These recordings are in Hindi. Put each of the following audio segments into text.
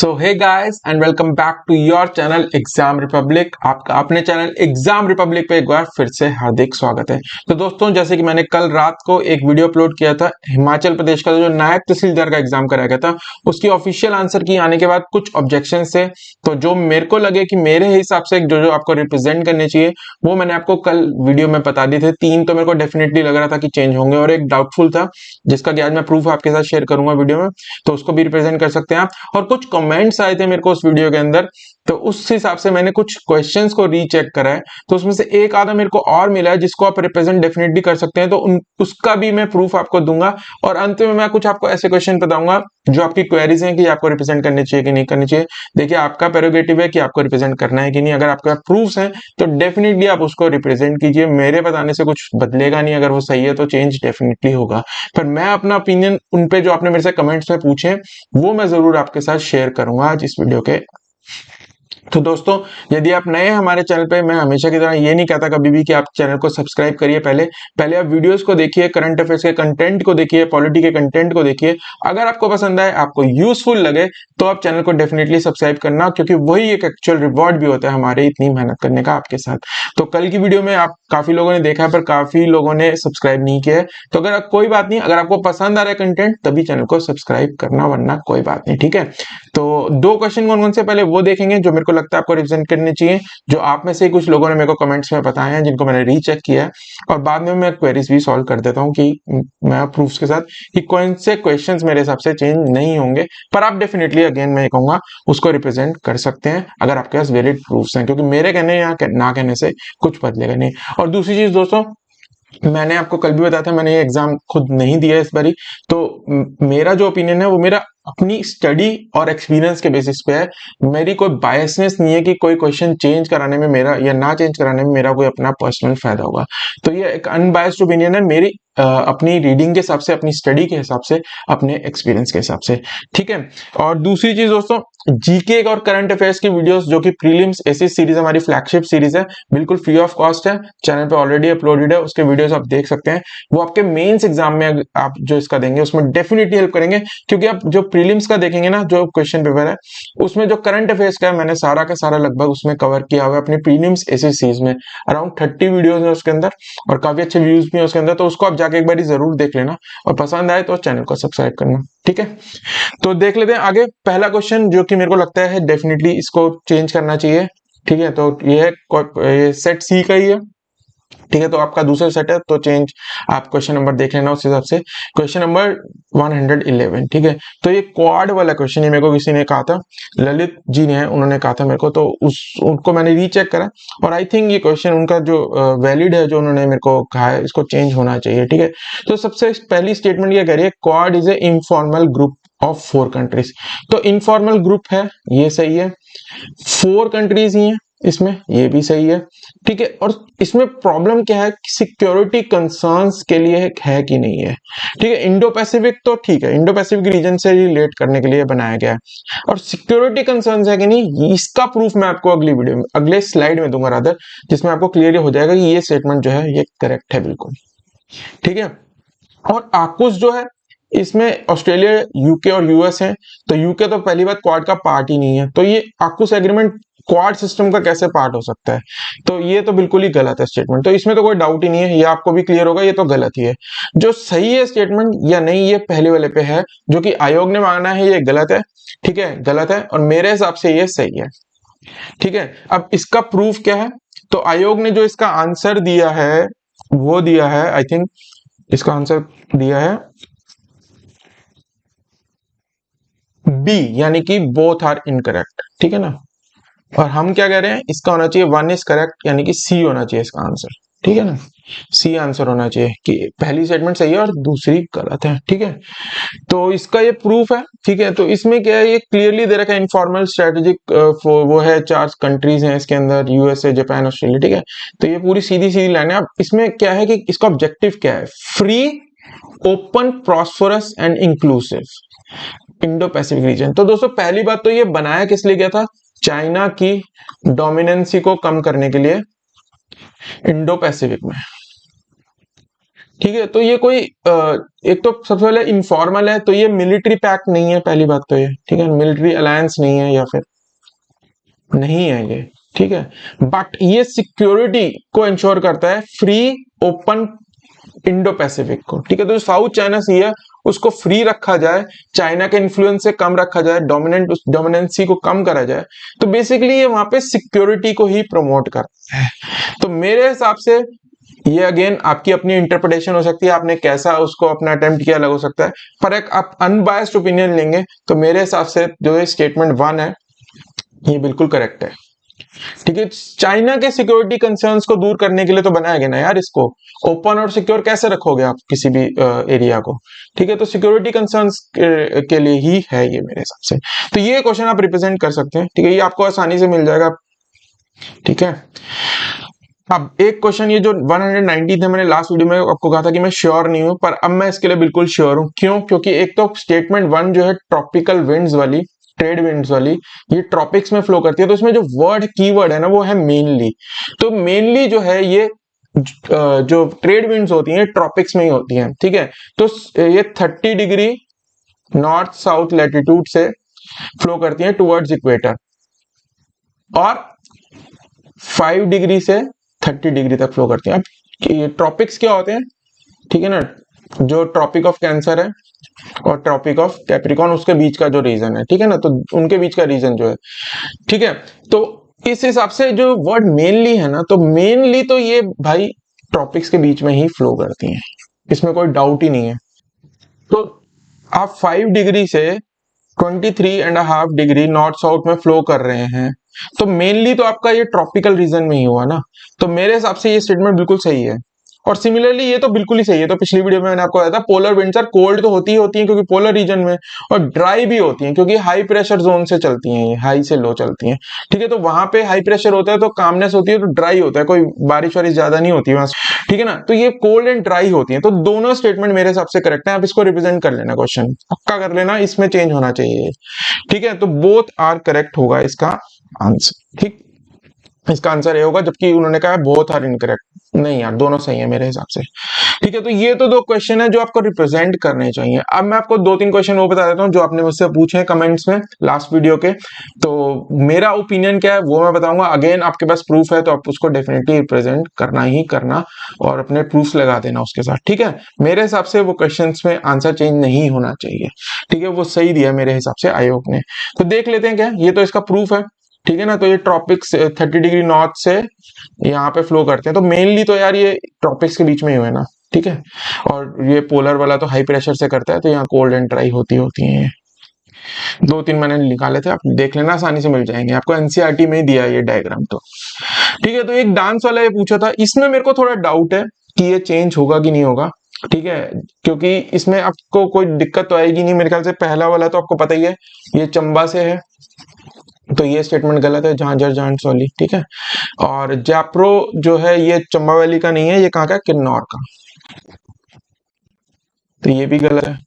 So hey guys and welcome back to your channel exam republic. आपका अपने चैनल एग्जाम रिपब्लिक पे एक बार फिर से हार्दिक स्वागत है। तो दोस्तों, जैसे कि मैंने कल रात को एक वीडियो अपलोड किया था, हिमाचल प्रदेश का जो नायब तहसीलदार का एग्जाम कराया गया था उसकी ऑफिशियल आंसर की आने के बाद कुछ ऑब्जेक्शन थे। तो जो मेरे को लगे कि मेरे हिसाब से जो जो आपको रिप्रेजेंट करने चाहिए वो मैंने आपको कल वीडियो में बता दी थे। 3 तो मेरे को डेफिनेटली लग रहा था कि चेंज होंगे और एक डाउटफुल था जिसका कि आज मैं प्रूफ आपके साथ शेयर करूंगा वीडियो में, तो उसको भी रिप्रेजेंट कर सकते हैं आप। और कुछ कमेंट्स आए थे मेरे को उस वीडियो के अंदर, तो उस हिसाब से मैंने कुछ क्वेश्चंस को रीचेक करा है। तो उसमें से एक आधा मेरे को और मिला है जिसको आप रिप्रेजेंट डेफिनेटली कर सकते हैं, तो उसका भी मैं प्रूफ आपको दूंगा। और अंत में मैं कुछ आपको ऐसे क्वेश्चन बताऊंगा जो आपकी क्वेरीज हैं कि आपको रिप्रेजेंट करने चाहिए कि नहीं करनी चाहिए। देखिए, आपका प्रेरोगेटिव है कि आपको रिप्रेजेंट करना है कि नहीं। अगर आपके पास प्रूफ्स हैं तो डेफिनेटली आप उसको रिप्रेजेंट कीजिए। मेरे बताने से कुछ बदलेगा नहीं, अगर वो सही है तो चेंज डेफिनेटली होगा। पर मैं अपना ओपिनियन उन पे जो आपने मेरे से कमेंट्स में पूछे वो मैं जरूर आपके साथ शेयर करूंगा आज इस वीडियो के। तो दोस्तों, यदि आप नए हैं हमारे चैनल पे, मैं हमेशा की तरह ये नहीं कहता कभी भी कि आप चैनल को सब्सक्राइब करिए। पहले आप वीडियोस को देखिए, करंट अफेयर्स के कंटेंट को देखिए, पॉलिटी के कंटेंट को देखिए। अगर आपको पसंद आए, आपको यूजफुल लगे, तो आप चैनल को डेफिनेटली सब्सक्राइब करना, क्योंकि वही एक एक्चुअल रिवॉर्ड भी होता है हमारे इतनी मेहनत करने का आपके साथ। तो कल की वीडियो में आप काफी लोगों ने देखा है पर काफी लोगों ने सब्सक्राइब नहीं किया है। तो अगर कोई बात नहीं, अगर आपको पसंद आ रहा है कंटेंट तभी चैनल को सब्सक्राइब करना, वरना कोई बात नहीं, ठीक है। तो 2 क्वेश्चन कौन कौन से पहले वो देखेंगे जो मेरे को लगता है आपको रिप्रेजेंट करने चाहिए, जो आप में से कुछ लोगों ने मेरे को कमेंट्स में बताए हैं, जिनको मैंने रीचेक किया है। और बाद में मैं क्वेरीज भी सॉल्व कर देता हूं कि मैं प्रूफ्स के साथ कि कौन से क्वेश्चंस मेरे हिसाब से चेंज नहीं होंगे, पर आप डेफिनेटली अगेन मैं कहूंगा उसको रिप्रेजेंट कर सकते हैं अगर आपके पास वैलिड प्रूफ्स हैं, क्योंकि मेरे कहने या ना कहने से कुछ बदलेगा नहीं। और दूसरी चीज दोस्तों, मैंने आपको कल भी बताया था, मैंने ये एग्जाम खुद नहीं दिया इस बारी, तो मेरा जो ओपिनियन है वो मेरा अपनी स्टडी और एक्सपीरियंस के बेसिस पे है। मेरी कोई बायसनेस नहीं है कि कोई क्वेश्चन चेंज कराने में मेरा या ना चेंज कराने में मेरा कोई अपना पर्सनल फायदा होगा। तो ये एक अनबायस्ड ओपिनियन है मेरी, अपनी रीडिंग के हिसाब से, अपनी स्टडी के हिसाब से, अपने एक्सपीरियंस के हिसाब से, ठीक है। और दूसरी चीज दोस्तों, जीके और करंट अफेयर्स की वीडियोस जो कि प्रीलिम्स ऐसी सीरीज हमारी फ्लैगशिप सीरीज है, बिल्कुल फ्री ऑफ कॉस्ट है, चैनल पे ऑलरेडी अपलोडेड है, उसके वीडियोस आप देख सकते हैं। वो आपके मेंस एग्जाम में आप जो इसका देंगे उसमें डेफिनेटली हेल्प करेंगे, क्योंकि आप जो प्रीलिम्स का देखेंगे ना, जो क्वेश्चन पेपर है उसमें जो करंट अफेयर्स का है मैंने सारा का सारा लगभग उसमें कवर किया हुआ है अपने प्रीलिम्स ऐसी सीरीज में। अराउंड 30 वीडियोस है उसके अंदर और काफी अच्छे व्यूज भी है उसके अंदर, तो उसको आप जाके एक बार जरूर देख लेना और पसंद आए तो चैनल को सब्सक्राइब करना, ठीक है। तो देख लेते हैं आगे पहला क्वेश्चन जो कि मेरे को लगता है डेफिनेटली इसको चेंज करना चाहिए, ठीक है। तो ये सेट सी का ही है, ठीक है। तो आपका दूसरा सेट है तो चेंज आप क्वेश्चन नंबर देख लेना उस हिसाब से। क्वेश्चन नंबर 111, ठीक है। तो ये क्वाड वाला क्वेश्चन ये मेरे को किसी ने कहा था, ललित जी ने, उन्होंने कहा था मेरे को, तो उनको मैंने रीचेक करा और आई थिंक ये क्वेश्चन उनका जो वैलिड है, जो उन्होंने मेरे को कहा है, इसको चेंज होना चाहिए, ठीक है। तो सबसे पहली स्टेटमेंट ये कह रही है, quad is a informal group of 4 countries. तो इनफॉर्मल ग्रुप है, ये सही है। 4 कंट्रीज ही हैं इसमें, ये भी सही है, ठीक है। और इसमें प्रॉब्लम क्या है, सिक्योरिटी कंसर्न्स के लिए है कि नहीं है, ठीक है। इंडो पैसिफिक तो ठीक है, इंडो पैसिफिक रीजन से रिलेट करने के लिए बनाया गया है, और सिक्योरिटी कंसर्न्स है कि नहीं, इसका प्रूफ मैं आपको अगली वीडियो में, अगले स्लाइड में दूंगा रादर, जिसमें आपको क्लियर हो जाएगा कि ये स्टेटमेंट जो है ये करेक्ट है बिल्कुल, ठीक है। और आकुश जो है, इसमें ऑस्ट्रेलिया, यूके और यूएस है, तो यूके तो पहली बात क्वाड का पार्ट ही नहीं है, तो ये आकुश एग्रीमेंट क्वाड सिस्टम का कैसे पार्ट हो सकता है, तो ये तो बिल्कुल ही गलत है स्टेटमेंट। तो इसमें तो कोई डाउट ही नहीं है, ये आपको भी क्लियर होगा, ये तो गलत ही है। जो सही है स्टेटमेंट या नहीं, ये पहले वाले पे है, जो कि आयोग ने मांगना है ये गलत है, ठीक है, गलत है, और मेरे हिसाब से ये सही है, ठीक है। अब इसका प्रूफ क्या है, तो आयोग ने जो इसका आंसर दिया है वो दिया है, आई थिंक इसका आंसर दिया है बी, यानी कि बोथ आर इनकरेक्ट, ठीक है ना। और हम क्या कह रहे हैं, इसका होना चाहिए 1 इज करेक्ट, यानी कि सी होना चाहिए इसका आंसर, ठीक है ना। सी आंसर होना चाहिए कि पहली स्टेटमेंट सही है और दूसरी गलत है, ठीक है। तो इसका ये प्रूफ है, ठीक है। तो इसमें क्या है, ये क्लियरली दे रखा है इनफॉर्मल स्ट्रेटेजिक, वो है 4 कंट्रीज हैं इसके अंदर, यूएसए, जापान, ऑस्ट्रेलिया, ठीक है। तो ये पूरी सीधी सीधी लाइन है। अब इसमें क्या है कि इसका ऑब्जेक्टिव क्या है, free, open, prosperous and inclusive Indo Pacific region. तो दोस्तों, पहली बात तो ये बनाया किस लिए गया था, चाइना की डोमिनेंसी को कम करने के लिए इंडो पैसिफिक में, ठीक है। तो ये कोई एक तो सबसे पहले इनफॉर्मल है, तो ये मिलिट्री पैक्ट नहीं है, पहली बात तो ये, ठीक है, मिलिट्री अलायंस नहीं है या फिर नहीं है ये, ठीक है। बट ये सिक्योरिटी को इंश्योर करता है, फ्री ओपन इंडो पैसिफिक को, ठीक है। तो जो साउथ चाइना सी है उसको फ्री रखा जाए, चाइना के इन्फ्लुएंस से कम रखा जाए, डोमिनेंसी को कम करा जाए, तो बेसिकली ये वहां पे सिक्योरिटी को ही प्रमोट करता है। तो मेरे हिसाब से ये अगेन आपकी अपनी इंटरप्रिटेशन हो सकती है, आपने कैसा उसको अपना अटेम्प्ट किया अलग हो सकता है, पर एक आप अनबायस्ड ओपिनियन लेंगे तो मेरे हिसाब से जो ये स्टेटमेंट 1 है ये बिल्कुल करेक्ट है, ठीक है। चाइना के सिक्योरिटी कंसर्न्स को दूर करने के लिए तो बनाया गया ना यार, इसको ओपन और सिक्योर कैसे रखोगे आप किसी भी एरिया को, ठीक है। तो सिक्योरिटी कंसर्न्स के लिए ही है ये मेरे हिसाब से। तो ये क्वेश्चन आप रिप्रेजेंट कर सकते हैं, ठीक है, ये आपको आसानी से मिल जाएगा, ठीक है। अब एक क्वेश्चन ये जो 119 है, मैंने लास्ट वीडियो में आपको कहा था कि मैं श्योर नहीं हूं, पर अब मैं इसके लिए बिल्कुल श्योर हूं। क्यों? क्योंकि एक तो स्टेटमेंट 1 जो है ट्रॉपिकल विंड्स वाली, ट्रेड विंड्स वाली, ये ट्रॉपिक्स में फ्लो करती है, तो इसमें जो वर्ड कीवर्ड है ना वो है मेनली। तो मेनली जो है ये जो ट्रेड विंड्स होती हैं ट्रॉपिक्स में ही होती हैं, ठीक है। तो ये 30 डिग्री नॉर्थ साउथ लैटिट्यूड से फ्लो करती हैं टुवर्ड्स इक्वेटर, और 5 डिग्री से 30 डिग्री तक फ्लो करती हैं। अब ये ट्रॉपिक्स क्या होते हैं, ठीक है ना, जो ट्रॉपिक ऑफ कैंसर है और ट्रॉपिक ऑफ कैप्रिकॉर्न उसके बीच का जो रीजन है, ठीक है ना, तो उनके बीच का रीजन जो है, ठीक है। तो इस हिसाब से जो वर्ड मेनली है ना, तो मेनली तो ये भाई ट्रॉपिक्स के बीच में ही फ्लो करती हैं, इसमें कोई डाउट ही नहीं है। तो आप 5 डिग्री से 23.5 डिग्री नॉर्थ साउथ में फ्लो कर रहे हैं, तो मेनली तो आपका ये ट्रॉपिकल रीजन में ही हुआ ना, तो मेरे हिसाब से ये स्टेटमेंट बिल्कुल सही है। और सिमिलरली ये तो बिल्कुल ही सही है, तो पिछली वीडियो में मैंने आपको बताया था पोलर विंड्स आर कोल्ड तो होती हैं क्योंकि पोलर रीजन में, और ड्राई भी होती हैं क्योंकि हाई प्रेशर जोन से चलती हैं, ये हाई से लो चलती हैं, ठीक है। तो वहां पे हाई प्रेशर होता है तो कामनेस होती है, तो ड्राई होता है, कोई बारिश वारिश ज्यादा नहीं होती वहां, ठीक है ना। तो ये कोल्ड एंड ड्राई होती है, तो दोनों स्टेटमेंट मेरे हिसाब से करेक्ट है। आप इसको रिप्रेजेंट कर लेना, क्वेश्चन पक्का कर लेना, इसमें चेंज होना चाहिए, ठीक है। तो बोथ आर करेक्ट होगा इसका आंसर, ठीक, इसका आंसर ये होगा, जबकि उन्होंने कहा बोथ आर इनकरेक्ट, नहीं यार दोनों सही है मेरे हिसाब से, ठीक है। तो ये तो दो क्वेश्चन है जो आपको रिप्रेजेंट करने चाहिए। अब मैं आपको 2-3 क्वेश्चन वो बता देता हूँ जो आपने मुझसे पूछे हैं कमेंट्स में लास्ट वीडियो के। तो मेरा ओपिनियन क्या है वो मैं बताऊंगा, अगेन आपके पास प्रूफ है तो आप उसको डेफिनेटली रिप्रेजेंट करना ही करना, और अपने प्रूफ लगा देना उसके साथ, ठीक है। मेरे हिसाब से वो क्वेश्चन में आंसर चेंज नहीं होना चाहिए, ठीक है, वो सही दिया मेरे हिसाब से आयोग ने। तो देख लेते हैं क्या, ये तो इसका प्रूफ है, ठीक है ना। तो ये ट्रॉपिक्स 30 डिग्री नॉर्थ से यहाँ पे फ्लो करते हैं, तो मेनली तो यार ये ट्रॉपिक्स के बीच में ही है ना, ठीक है। और ये पोलर वाला तो हाई प्रेशर से करता है, तो यहाँ कोल्ड एंड ड्राई होती हैं। 2-3 मैंने निकाले थे, आप देख लेना, आसानी से मिल जाएंगे आपको, एनसीईआरटी में ही दिया है ये डायग्राम, तो ठीक है। तो एक डांस वाला ये पूछा था, इसमें मेरे को थोड़ा डाउट है कि ये चेंज होगा कि नहीं होगा, ठीक है, क्योंकि इसमें आपको कोई दिक्कत तो आएगी नहीं मेरे ख्याल से। पहला वाला तो आपको पता ही है, ये चंबा से है, तो ये स्टेटमेंट गलत है, झांझर झांसवाली, ठीक है। और जाप्रो जो है ये चंबा वैली का नहीं है, ये कहाँ का, किन्नौर का, तो ये भी गलत है।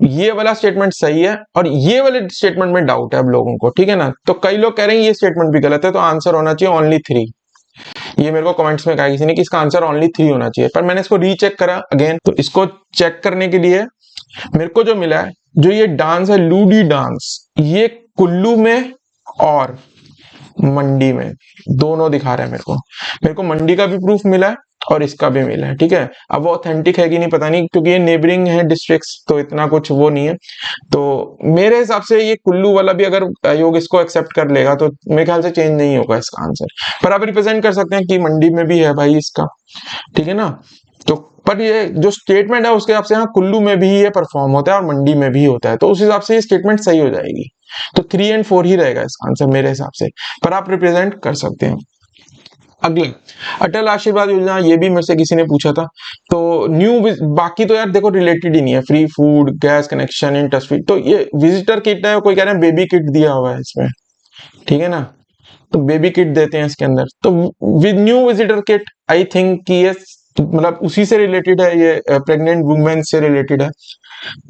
ये वाला स्टेटमेंट सही है, और ये वाले स्टेटमेंट में डाउट है अब लोगों को, ठीक है ना। तो कई लोग कह रहे हैं ये स्टेटमेंट भी गलत है, तो आंसर होना चाहिए ओनली 3। ये मेरे को कमेंट्स में कहा किसी ने कि इसका आंसर ओनली 3 होना चाहिए, पर मैंने इसको रीचेक करा अगेन, तो इसको चेक करने के लिए मेरे को जो मिला है, जो ये डांस है लूडी डांस, ये कुल्लू में और मंडी में दोनों दिखा रहा है मेरे को मंडी का भी प्रूफ मिला है और इसका भी मिला है, ठीक है। अब वो ऑथेंटिक है कि नहीं पता नहीं, क्योंकि ये नेबरिंग है डिस्ट्रिक्ट्स, तो इतना कुछ वो नहीं है। तो मेरे हिसाब से ये कुल्लू वाला भी अगर आयोग इसको एक्सेप्ट कर लेगा तो मेरे ख्याल से चेंज नहीं होगा इसका आंसर, पर आप रिप्रेजेंट कर सकते हैं कि मंडी में भी है भाई इसका, ठीक है ना। तो पर ये जो स्टेटमेंट है उसके हिसाब से हाँ कुल्लू में भी ये परफॉर्म होता है और मंडी में भी होता है, तो उस हिसाब से ये स्टेटमेंट सही हो जाएगी। तो 3 और 4 ही रहेगा इसका आंसर मेरे हिसाब से, पर आप रिप्रेजेंट कर सकते हैं। अगले अटल आशीर्वाद योजना, ये भी मेरे से किसी ने पूछा था, तो बाकी तो यार देखो रिलेटेड ही नहीं है, free food, gas connection, interest, तो ये विजिटर किट है, कोई कह रहे हैं बेबी किट दिया हुआ है इसमें, ठीक है ना, तो बेबी किट देते हैं इसके अंदर। तो with new visitor kit I think कि ये मतलब उसी से रिलेटेड है, ये प्रेग्नेंट वुमेन से रिलेटेड है,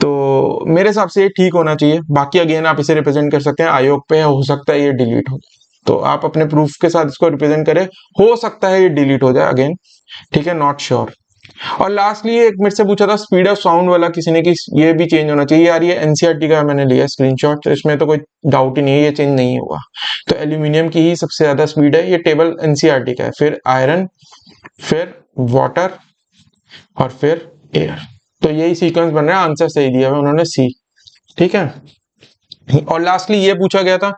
तो मेरे हिसाब से ये ठीक होना चाहिए। बाकी अगेन आप इसे रिप्रेजेंट कर सकते हैं, आयोग पे हो सकता है ये डिलीट हो जाए, तो आप अपने प्रूफ के साथ इसको रिप्रेजेंट करें, हो सकता है ये डिलीट हो जाए अगेन, ठीक है, नॉट श्योर। और लास्टली एक मेरे से पूछा था स्पीड ऑफ साउंड वाला किसी ने कि ये भी चेंज होना चाहिए। यार ये एनसीईआरटी का मैंने लिया स्क्रीनशॉट, तो इसमें तो कोई डाउट ही नहीं है, ये चेंज नहीं होगा। तो एल्यूमिनियम की ही सबसे ज्यादा स्पीड है, ये टेबल एनसीईआरटी का है, फिर आयरन, फिर वाटर और फिर एयर। तो यही सीक्वेंस बन रहा है, आंसर सही दिया है उन्होंने सी। ठीक है, और लास्टली ये पूछा गया था,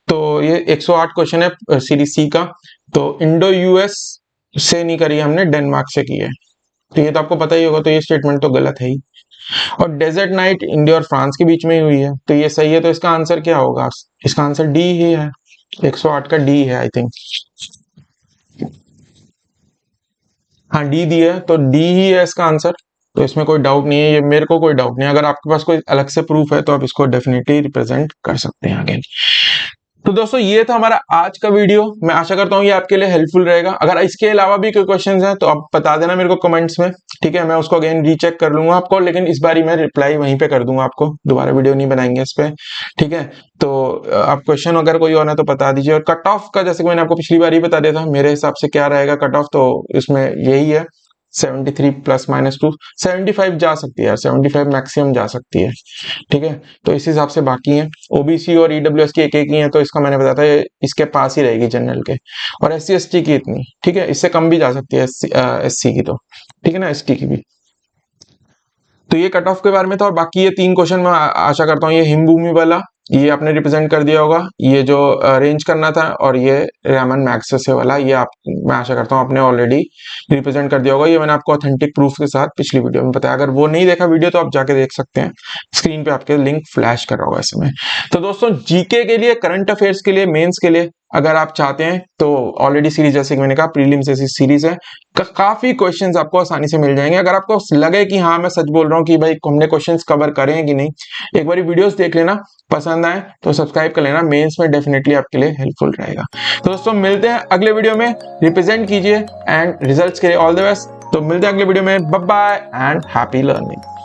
तो ये 108 क्वेश्चन है सीरीज सी का। तो इंडो यूएस से नहीं करी हमने, डेनमार्क से की है। तो ये तो आपको पता ही होगा, तो ये स्टेटमेंट तो गलत है ही। और डेजर्ट नाइट इंडिया और फ्रांस के बीच में ही हुई है, तो ये सही है। तो इसका आंसर क्या होगा? इसका आंसर डी ही है, 108 का डी है आई थिंक। हाँ डी दी है, तो डी ही है इसका आंसर। तो इसमें कोई डाउट नहीं है, ये मेरे को कोई डाउट नहीं है। अगर आपके पास कोई अलग से प्रूफ है तो आप इसको डेफिनेटली रिप्रेजेंट कर सकते हैं आगे। तो दोस्तों ये था हमारा आज का वीडियो, मैं आशा करता हूँ ये आपके लिए हेल्पफुल रहेगा। अगर इसके अलावा भी कोई क्वेश्चंस हैं तो आप बता देना मेरे को कमेंट्स में, ठीक है। मैं उसको अगेन रीचेक कर लूंगा आपको, लेकिन इस बारी मैं रिप्लाई वहीं पे कर दूंगा आपको, दोबारा वीडियो नहीं बनाएंगे इस पे, ठीक है। तो आप क्वेश्चन अगर कोई और है तो बता दीजिए। और कट ऑफ का जैसे कि मैंने आपको पिछली बार ही बता दिया था मेरे हिसाब से क्या रहेगा कट ऑफ, तो इसमें यही है 73 प्लस माइनस 2, 75 जा सकती है यार, 75 मैक्सिमम जा सकती है, ठीक है। तो इस हिसाब से बाकी हैं ओबीसी और ईडब्ल्यूएस की एक ही है, तो इसका मैंने बताया था इसके पास ही रहेगी जनरल के। और एससी एसटी की इतनी, ठीक है, इससे कम भी जा सकती है एससी की, तो ठीक है ना, एसटी की भी। तो ये कट ऑफ के बारे में था। और बाकी ये 3 क्वेश्चन मैं आशा करता हूँ ये हिमभूमि वाला ये आपने रिप्रेजेंट कर दिया होगा, ये जो रेंज करना था, और ये रामन मैग्सेसे वाला ये आप, मैं आशा करता हूँ आपने ऑलरेडी रिप्रेजेंट कर दिया होगा। ये मैंने आपको ऑथेंटिक प्रूफ के साथ पिछली वीडियो में बताया। अगर वो नहीं देखा वीडियो तो आप जाके देख सकते हैं, स्क्रीन पे आपके लिंक फ्लैश कर रहा होगा इस समय। तो दोस्तों जीके के लिए, करंट अफेयर्स के लिए, मेंस के लिए अगर आप चाहते हैं तो ऑलरेडी सीरीज, जैसे कि मैंने कहा प्रीलिम्स जैसी सीरीज है, काफी क्वेश्चंस आपको आसानी से मिल जाएंगे। अगर आपको लगे कि हाँ मैं सच बोल रहा हूँ कि भाई हमने क्वेश्चंस कवर करे हैं कि नहीं, एक बार वीडियोस देख लेना, पसंद आए तो सब्सक्राइब कर लेना, मेंस में डेफिनेटली आपके लिए हेल्पफुल रहेगा। तो दोस्तों मिलते हैं अगले वीडियो में, रिप्रेजेंट कीजिए एंड रिजल्ट्स के लिए ऑल द बेस्ट। तो मिलते हैं अगले वीडियो में, bye bye and happy learning.